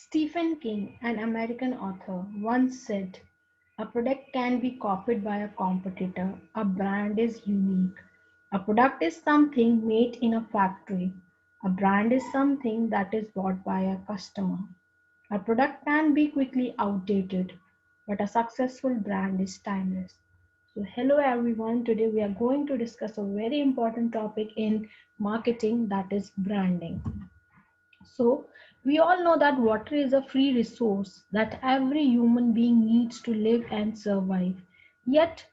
Stephen King, an American author, once said, "A product can be copied by a competitor, a brand is unique. A product is something made in a factory. A brand is something that is bought by a customer. A product can be quickly outdated, but a successful brand is timeless." So, hello everyone. Today we are going to discuss a very important topic in marketing, that is branding. So, we all know that water is a free resource that every human being needs to live and survive. Yet,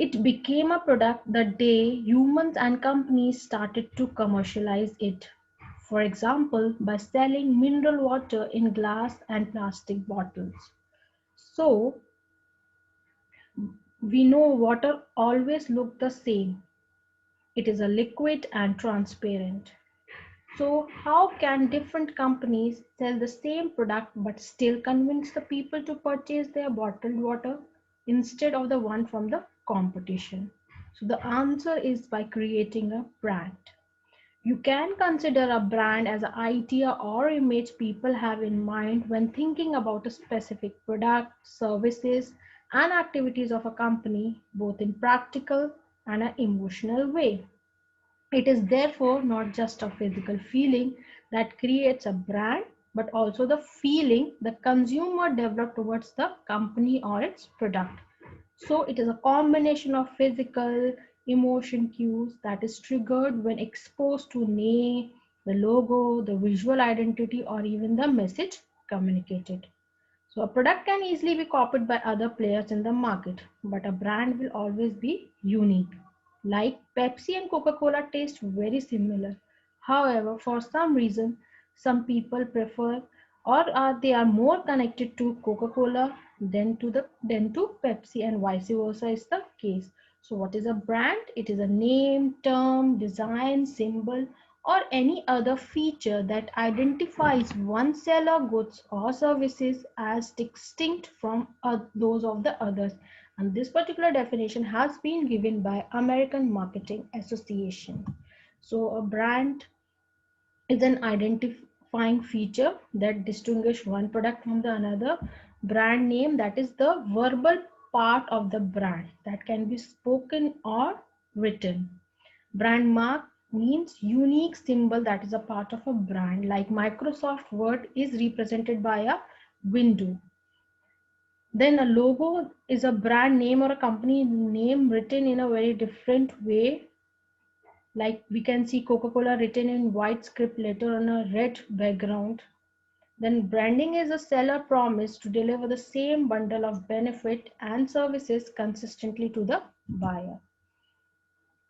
it became a product the day humans and companies started to commercialize it. For example, by selling mineral water in glass and plastic bottles. So, we know water always looked the same. It is a liquid and transparent. So, how can different companies sell the same product but still convince the people to purchase their bottled water instead of the one from the competition? So, the answer is by creating a brand. You can consider a brand as an idea or image people have in mind when thinking about a specific product, services, and activities of a company, both in practical and an emotional way. It is therefore not just a physical feeling that creates a brand, but also the feeling the consumer develops towards the company or its product. So it is a combination of physical emotion cues that is triggered when exposed to name, the logo, the visual identity, or even the message communicated. So a product can easily be copied by other players in the market, but a brand will always be unique. Like Pepsi and Coca-Cola taste very similar. However, for some reason, some people prefer they are more connected to Coca-Cola than to Pepsi, and vice versa is the case. So what is a brand? It is a name, term, design, symbol, or any other feature that identifies one seller, goods or services as distinct from those of the others. And this particular definition has been given by American Marketing Association. So a brand is an identifying feature that distinguishes one product from the another. Brand name, that is the verbal part of the brand that can be spoken or written. Brand mark means unique symbol that is a part of a brand, like Microsoft Word is represented by a window. Then a logo is a brand name or a company name written in a very different way. Like we can see Coca-Cola written in white script letter on a red background. Then branding is a seller promise to deliver the same bundle of benefit and services consistently to the buyer.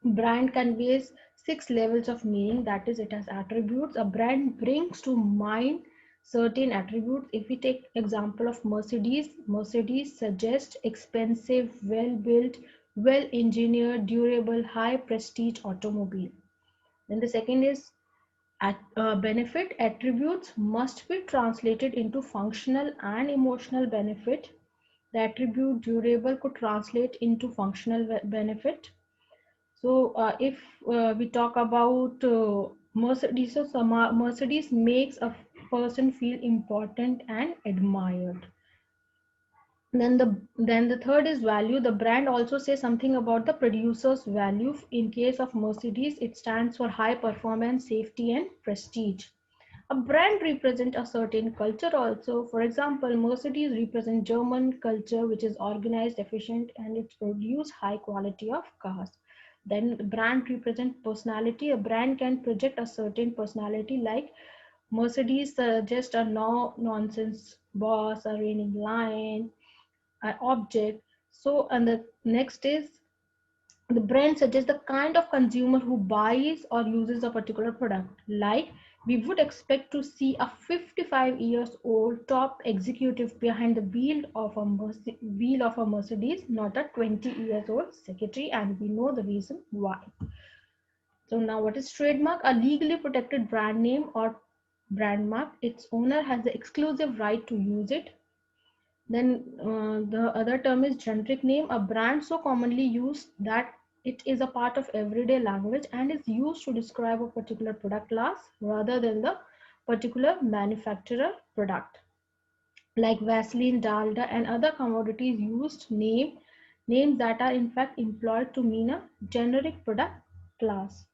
Brand conveys six levels of meaning, that is, it has attributes. A brand brings to mind certain attributes. If we take example of Mercedes suggests expensive, well built, well engineered, durable, high prestige automobile. Then the second is benefit. Attributes must be translated into functional and emotional benefit. The attribute durable could translate into functional benefit. So, if we talk about Mercedes, so Mercedes makes a person feel important and admired. Then the third is value. The brand also says something about the producer's value. In case of Mercedes, it stands for high performance, safety, and prestige. A brand represents a certain culture also. For example, Mercedes represents German culture, which is organized, efficient, and it produces high quality of cars. Then the brand represents personality. A brand can project a certain personality, like Mercedes just a no nonsense boss, a reigning lion, an object. So, and the next is the brand suggests the kind of consumer who buys or uses a particular product. Like we would expect to see a 55 years old top executive behind the wheel of a Mercedes, not a 20 years old secretary, and we know the reason why. So now what is trademark? A legally protected brand name or brand mark. Its owner has the exclusive right to use it. Then the other term is generic name, a brand so commonly used that it is a part of everyday language and is used to describe a particular product class rather than the particular manufacturer product. Like Vaseline, Dalda, and other commodities used names that are in fact employed to mean a generic product class.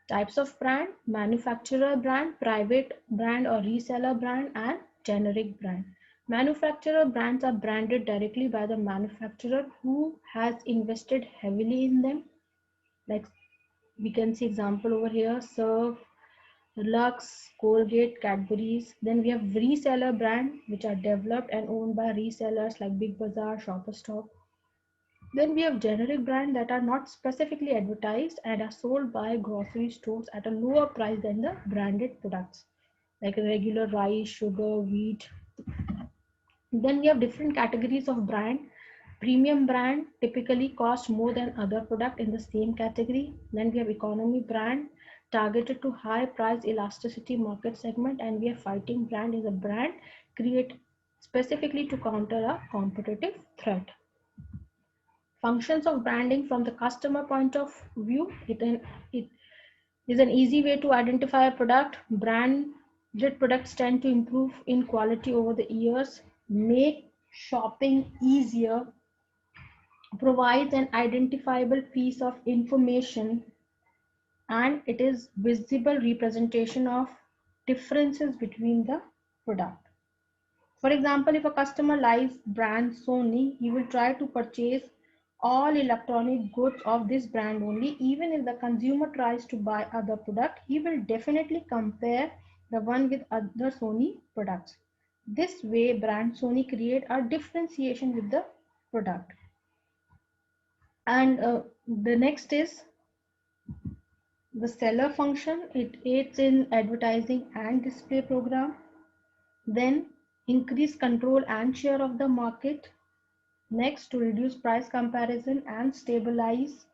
Types of brand: manufacturer brand, private brand or reseller brand, and generic brand. Manufacturer brands are branded directly by the manufacturer who has invested heavily in them. Like we can see example over here: Surf, Lux, Colgate, Cadbury's. Then we have reseller brand, which are developed and owned by resellers like Big Bazaar, Shoppers Stop. Then we have generic brands that are not specifically advertised and are sold by grocery stores at a lower price than the branded products, like regular rice, sugar, wheat. Then we have different categories of brand. Premium brand typically cost more than other product in the same category. Then we have economy brand targeted to high price elasticity market segment, and we have fighting brand is a brand created specifically to counter a competitive threat. Functions of branding from the customer point of view: it is an easy way to identify a product. Branded products tend to improve in quality over the years, make shopping easier, provides an identifiable piece of information, and it is visible representation of differences between the product. For example, if a customer likes brand Sony, he will try to purchase all electronic goods of this brand only. Even if the consumer tries to buy other product, he will definitely compare the one with other Sony products. This way, brand Sony create a differentiation with the product. And the next is the seller function. It aids in advertising and display program. Then increase control and share of the market. Next, to reduce price comparison and stabilize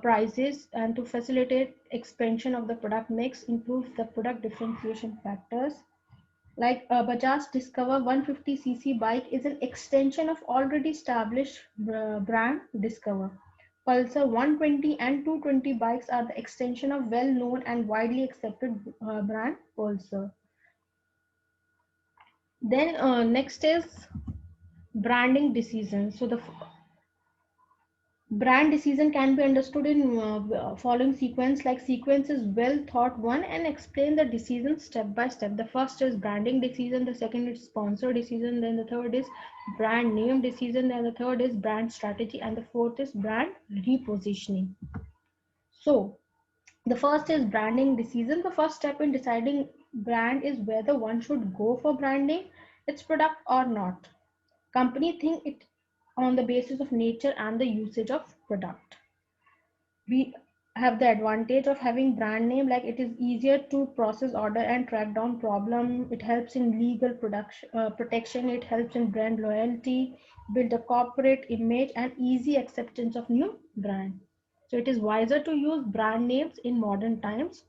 prices, and to facilitate expansion of the product mix, improve the product differentiation factors. Like Bajaj Discover 150cc bike is an extension of already established brand Discover. Pulsar 120 and 220 bikes are the extension of well-known and widely accepted brand Pulsar. Then next is branding decision. So the brand decision can be understood in following sequence. Like sequence is well thought one and explain the decision step by step. The first is branding decision, the second is sponsor decision, then the third is brand name decision, then the third is brand strategy, and the fourth is brand repositioning. So the first is branding decision. The first step in deciding brand is whether one should go for branding its product or not. Company think it on the basis of nature and the usage of product. We have the advantage of having brand name, like it is easier to process order and track down problem. It helps in legal protection. It helps in brand loyalty, build a corporate image, and easy acceptance of new brand. So it is wiser to use brand names in modern times.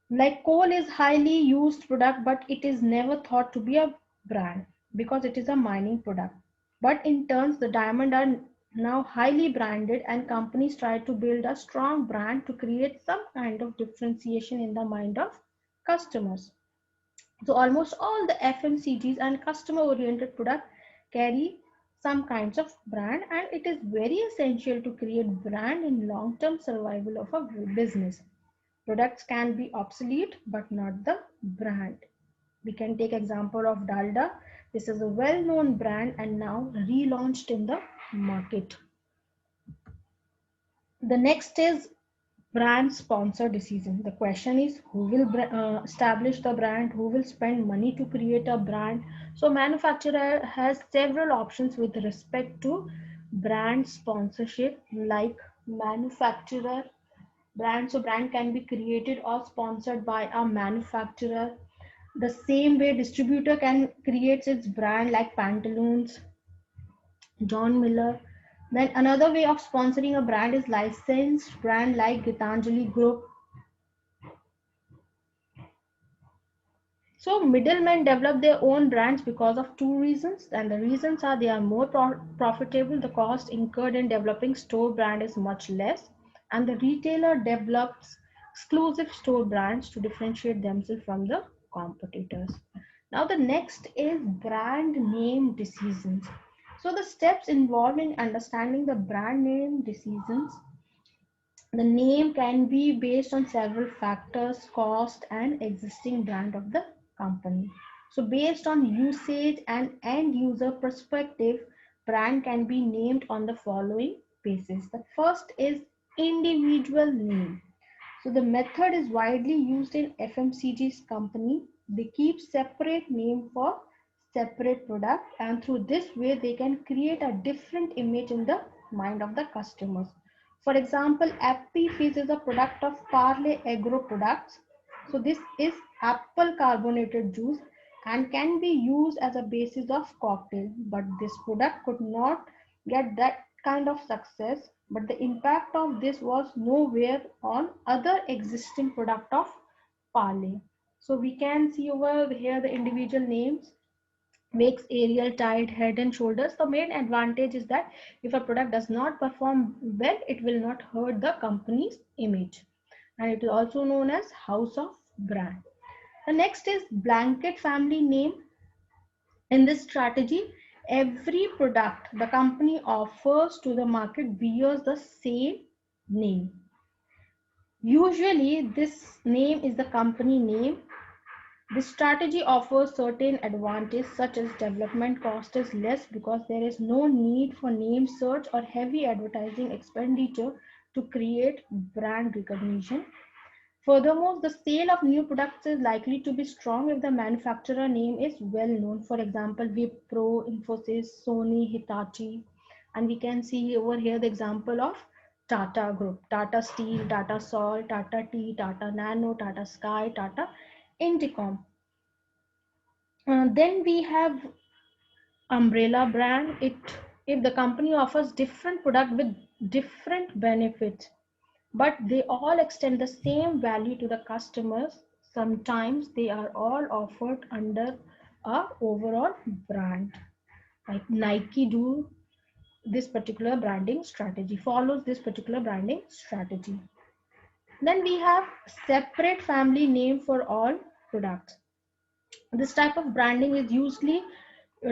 Like coal is highly used product, but it is never thought to be a brand because it is a mining product. But in turns, the diamond are now highly branded, and companies try to build a strong brand to create some kind of differentiation in the mind of customers. So almost all the FMCGs and customer oriented products carry some kinds of brand, and it is very essential to create brand in long-term survival of a business. Products can be obsolete, but not the brand. We can take example of Dalda. This is a well-known brand and now relaunched in the market. The next is brand sponsor decision. The question is who will establish the brand, who will spend money to create a brand. So manufacturer has several options with respect to brand sponsorship, like manufacturer brand. So brand can be created or sponsored by a manufacturer. The same way distributor can create its brand, like Pantaloons, John Miller. Then another way of sponsoring a brand is licensed brand, like Gitanjali Group. So middlemen develop their own brands because of two reasons, and the reasons are they are more profitable. The cost incurred in developing store brand is much less, and the retailer develops exclusive store brands to differentiate themselves from the competitors. Now the next is brand name decisions. So the steps involved in understanding the brand name decisions. The name can be based on several factors, cost and existing brand of the company. So based on usage and end user perspective, brand can be named on the following basis. The first is individual name. So the method is widely used in FMCG's company. They keep separate name for separate product, and through this way they can create a different image in the mind of the customers. For example, Appy Fizz is a product of Parle Agro products. So this is apple carbonated juice and can be used as a basis of cocktail, but this product could not get that kind of success, but the impact of this was nowhere on other existing product of Parle. So we can see over here the individual names: Vicks, Ariel, Tide, Head and Shoulders. The main advantage is that if a product does not perform well, it will not hurt the company's image, and it is also known as house of brand. The next is blanket family name. In this strategy, every product the company offers to the market bears the same name. Usually, this name is the company name. This strategy offers certain advantages such as development cost is less because there is no need for name search or heavy advertising expenditure to create brand recognition. Furthermore, the sale of new products is likely to be strong if the manufacturer name is well known. For example, Wipro, Infosys, Sony, Hitachi, and we can see over here the example of Tata Group: Tata Steel, Tata Salt, Tata Tea, Tata Nano, Tata Sky, Tata Indicom. Then we have umbrella brand. If the company offers different product with different benefits, but they all extend the same value to the customers, sometimes they are all offered under a overall brand. Like Nike do this particular branding strategy, follows this particular branding strategy. Then we have separate family name for all products. This type of branding is usually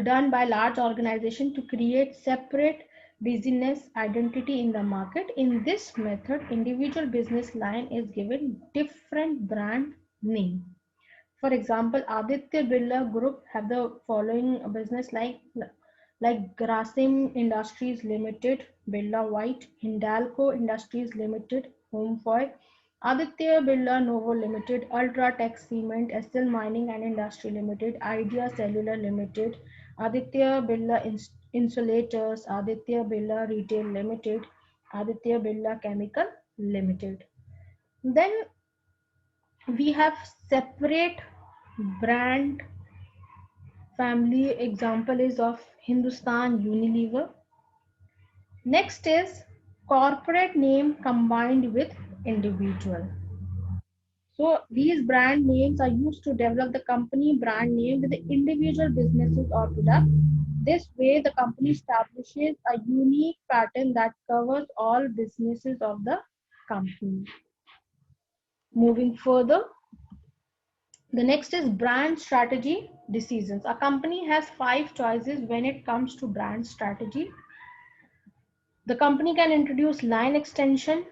done by large organizations to create separate business identity in the market. In this method, individual business line is given different brand name. For example, Aditya Birla Group have the following business like Grasim Industries Limited, Birla White, Hindalco Industries Limited, Homefoil, Aditya Birla Novo Limited, Ultratech Cement, SL Mining and Industry Limited, Idea Cellular Limited, Aditya Birla Insulators, Aditya Birla Retail Limited, Aditya Birla Chemical Limited. Then we have separate brand family. Example is of Hindustan Unilever. Next is corporate name combined with individual. So these brand names are used to develop the company brand name with the individual businesses or products. This way, the company establishes a unique pattern that covers all businesses of the company. Moving further, the next is brand strategy decisions. A company has 5 choices when it comes to brand strategy. The company can introduce line extension,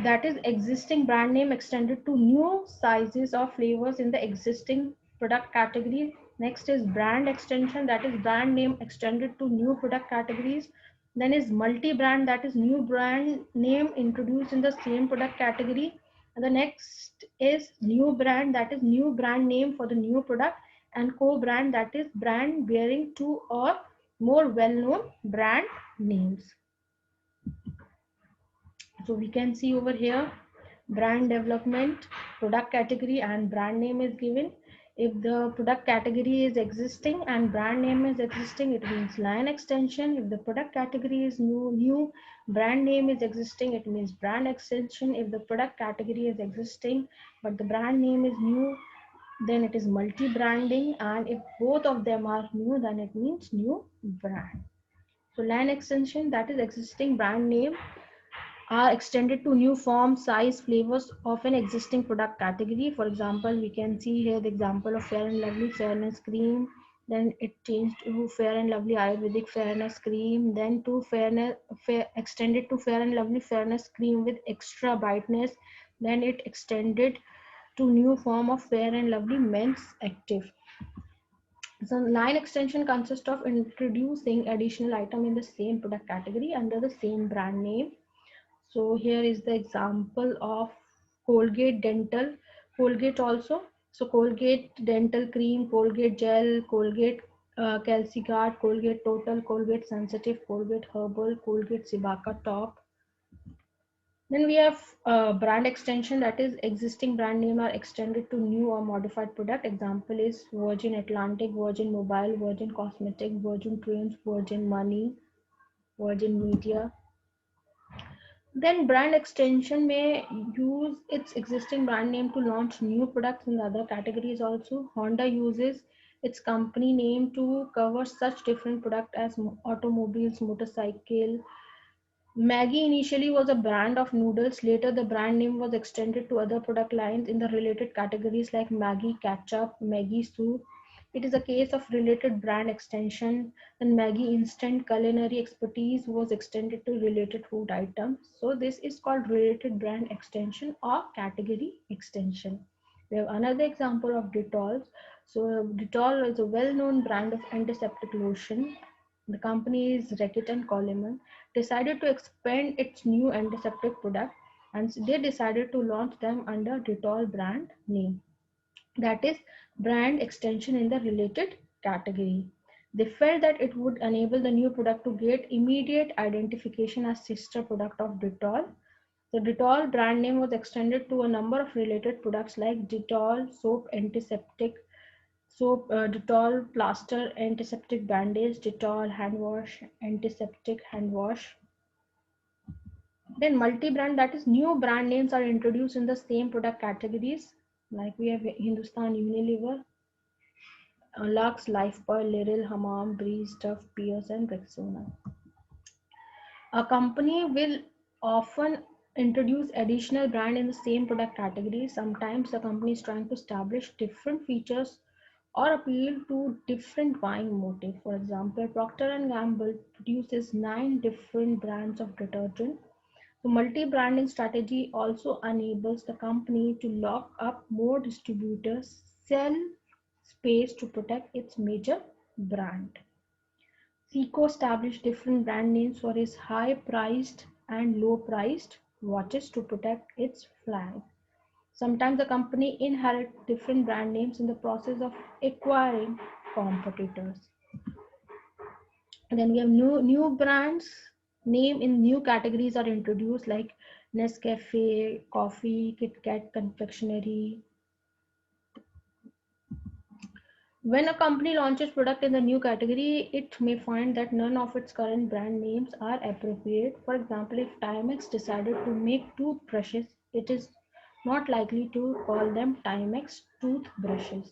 that is existing brand name extended to new sizes or flavors in the existing product category. Next is brand extension, that is brand name extended to new product categories. Then is multi-brand, that is new brand name introduced in the same product category. And the next is new brand, that is new brand name for the new product. And co-brand, that is brand bearing 2 or more well-known brand names. So we can see over here brand development, product category and brand name is given. If the product category is existing and brand name is existing, it means line extension. If the product category is new brand name is existing, it means brand extension. If the product category is existing but the brand name is new, then it is multi-branding, and if both of them are new, then it means new brand. So line extension, that is existing brand name are extended to new forms, size, flavors of an existing product category. For example, we can see here the example of Fair and Lovely Fairness Cream. Then it changed to Fair and Lovely Ayurvedic Fairness Cream. Then to extended to Fair and Lovely Fairness Cream with extra brightness. Then it extended to new form of Fair and Lovely Men's Active. So line extension consists of introducing additional item in the same product category under the same brand name. So here is the example of Colgate Dental, Colgate also. So Colgate Dental Cream, Colgate Gel, Colgate CalciGuard, Colgate Total, Colgate Sensitive, Colgate Herbal, Colgate Cibaca Top. Then we have brand extension, that is existing brand name are extended to new or modified product. Example is Virgin Atlantic, Virgin Mobile, Virgin Cosmetic, Virgin Trains, Virgin Money, Virgin Media. Then brand extension may use its existing brand name to launch new products in other categories also. Honda uses its company name to cover such different products as automobiles, motorcycle. Maggi initially was a brand of noodles. Later, the brand name was extended to other product lines in the related categories like Maggi ketchup, Maggi soup. It is a case of related brand extension, and Maggi instant culinary expertise was extended to related food items. So this is called related brand extension or category extension. We have another example of Dettol. So Dettol is a well-known brand of antiseptic lotion. The company is Reckitt and Coleman decided to expand its new antiseptic product, and they decided to launch them under Dettol brand name. That is brand extension in the related category. They felt that it would enable the new product to get immediate identification as sister product of Dettol. The Dettol brand name was extended to a number of related products like Dettol soap antiseptic, Dettol plaster antiseptic bandage, Dettol hand wash antiseptic hand wash. Then multi-brand, that is new brand names are introduced in the same product categories. Like we have Hindustan Unilever, Lux, Lifebuoy, Liril, Hamam, Breeze, Duff, Pierce and Rexona. A company will often introduce additional brand in the same product category. Sometimes the company is trying to establish different features or appeal to different buying motive. For example, Procter and Gamble produces 9 different brands of detergent. The multi-branding strategy also enables the company to lock up more distributors, sell space to protect its major brand. Seiko established different brand names for its high-priced and low-priced watches to protect its flag. Sometimes the company inherits different brand names in the process of acquiring competitors. And then we have new brands name in new categories are introduced like Nescafe, coffee, Kit Kat, confectionery. When a company launches product in the new category, it may find that none of its current brand names are appropriate. For example, if Timex decided to make toothbrushes, it is not likely to call them Timex toothbrushes.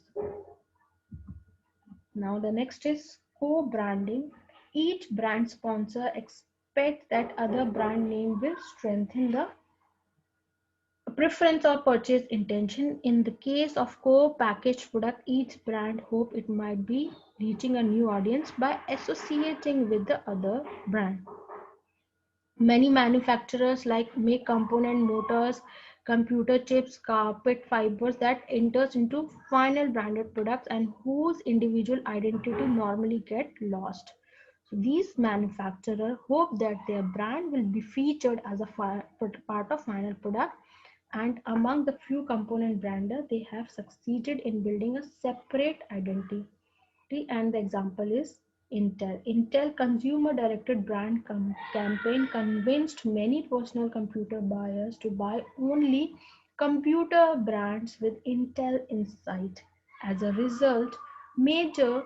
Now the next is co-branding. Each brand sponsor expects that other brand name will strengthen the preference or purchase intention. In the case of co-packaged product, each brand hope it might be reaching a new audience by associating with the other brand. Many manufacturers like make component motors, computer chips, carpet fibers that enters into final branded products and whose individual identity normally get lost. So these manufacturers hope that their brand will be featured as a part of final product, and among the few component brander they have succeeded in building a separate identity, and the example is Intel. Intel consumer directed brand campaign convinced many personal computer buyers to buy only computer brands with Intel inside. As a result, major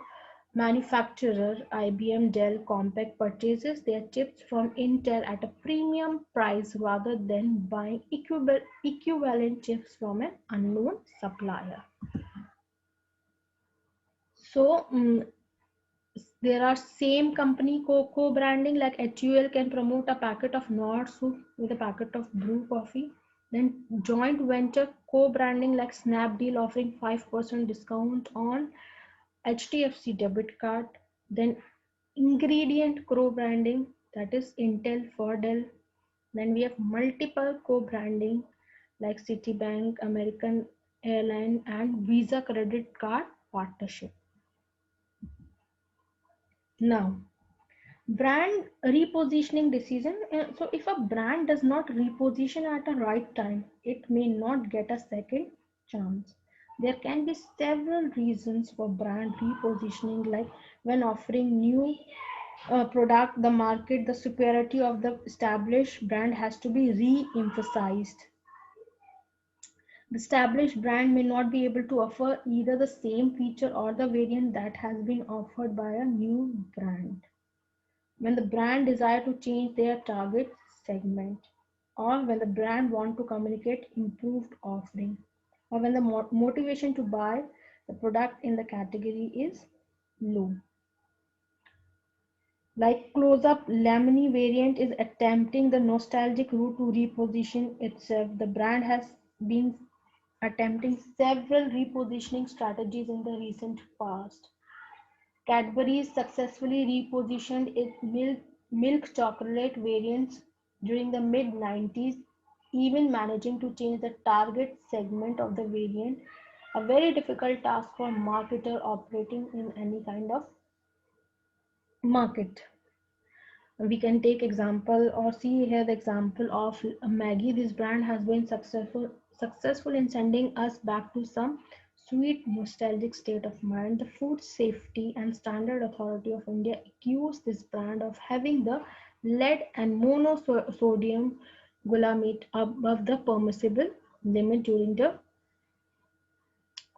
manufacturer IBM, Dell, Compaq purchases their chips from Intel at a premium price rather than buying equivalent chips from an unknown supplier. So There are same company co-branding, like HUL can promote a packet of Nord soup with a packet of brew coffee. Then joint venture co-branding, like Snapdeal offering 5% discount on HDFC debit card. Then ingredient co-branding, that is Intel for Dell. Then we have multiple co-branding like Citibank, American Airline, and Visa credit card partnership. Now, brand repositioning decision. So if a brand does not reposition at a right time, it may not get a second chance. There can be several reasons for brand repositioning, like when offering new product, the market, the superiority of the established brand has to be re-emphasized. The established brand may not be able to offer either the same feature or the variant that has been offered by a new brand. When the brand desire to change their target segment, or when the brand want to communicate improved offering, or when the motivation to buy the product in the category is low. Like Close Up Lemony variant is attempting the nostalgic route to reposition itself. The brand has been attempting several repositioning strategies in the recent past. Cadbury successfully repositioned its milk chocolate variants during the mid-90s, even managing to change the target segment of the variant, a very difficult task for a marketer operating in any kind of market. We can take example or see here the example of Maggie. This brand has been successful in sending us back to some sweet nostalgic state of mind. The Food Safety and Standard Authority of India accused this brand of having the lead and monosodium glutamate above the permissible limit during the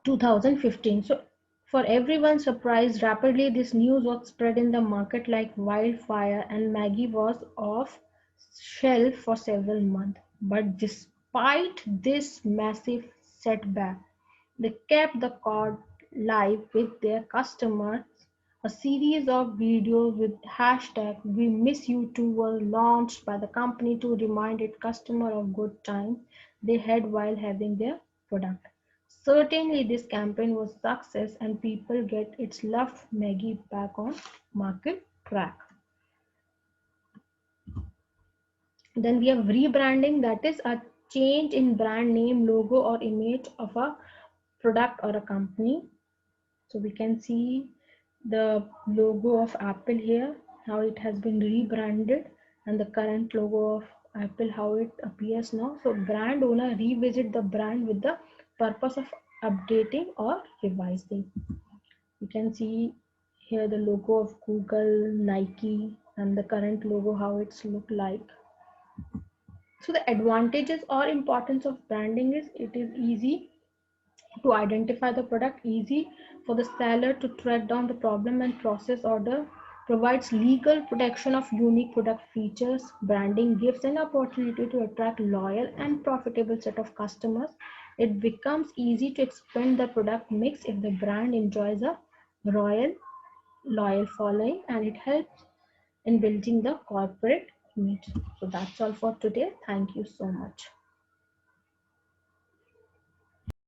2015. So, for everyone's surprise, rapidly this news was spread in the market like wildfire, and Maggie was off shelf for several months. But despite this massive setback, they kept the code live with their customers. A series of videos with hashtag We Miss You Too were launched by the company to remind its customer of good times they had while having their product. Certainly this campaign was a success and people get its loved Maggie back on market track. Then we have rebranding, that is a change in brand name, logo or image of a product or a company. So we can see the logo of Apple here, how it has been rebranded, and the current logo of Apple, how it appears now. So brand owner revisit the brand with the purpose of updating or revising. You can see here the logo of Google, Nike, and the current logo, how it's look like. So the advantages or importance of branding is it is easy to identify the product, easy for the seller to track down the problem and process order, provides legal protection of unique product features. Branding gives an opportunity to attract loyal and profitable set of customers. It becomes easy to expand the product mix if the brand enjoys a royal loyal following, and it helps in building the corporate image. So that's all for today. Thank you so much.